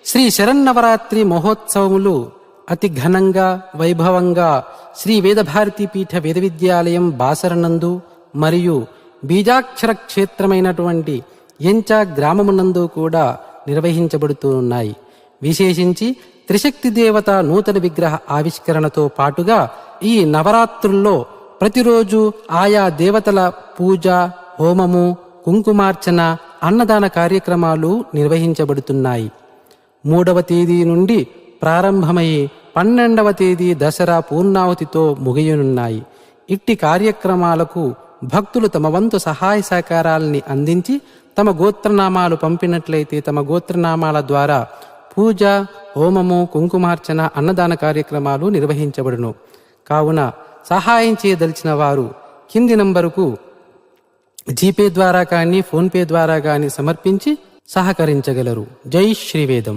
శ్రీ శరన్నవరాత్రి మహోత్సవములు అతి ఘనంగా వైభవంగా శ్రీ వేదభారతి పీఠ వేద విద్యాలయం బాసరనందు మరియు బీజాక్షర క్షేత్రమైనటువంటి ఎంచా గ్రామమునందు కూడా నిర్వహించబడుతూ ఉన్నాయి. విశేషించి త్రిశక్తి దేవత నూతన విగ్రహ ఆవిష్కరణతో పాటుగా ఈ నవరాత్రుల్లో ప్రతిరోజు ఆయా దేవతల పూజ, హోమము, కుంకుమార్చన, అన్నదాన కార్యక్రమాలు నిర్వహించబడుతున్నాయి. 3వ తేదీ నుండి ప్రారంభమై 12వ తేదీ దసరా పూర్ణావతితో ముగియనున్నాయి. ఇట్టి కార్యక్రమాలకు భక్తులు తమ వంతు సహాయ సహకారాలని అందించి తమ గోత్రనామాలు పంపినట్లయితే తమ గోత్రనామాల ద్వారా పూజ, హోమము, కుంకుమార్చన, అన్నదాన కార్యక్రమాలు నిర్వహించబడును. కావున సహాయం చేయదలిచిన వారు కింది నంబరుకు జీపే ద్వారా కానీ ఫోన్పే ద్వారా కానీ సమర్పించి సహకరించగలరు. జై శ్రీవేదం.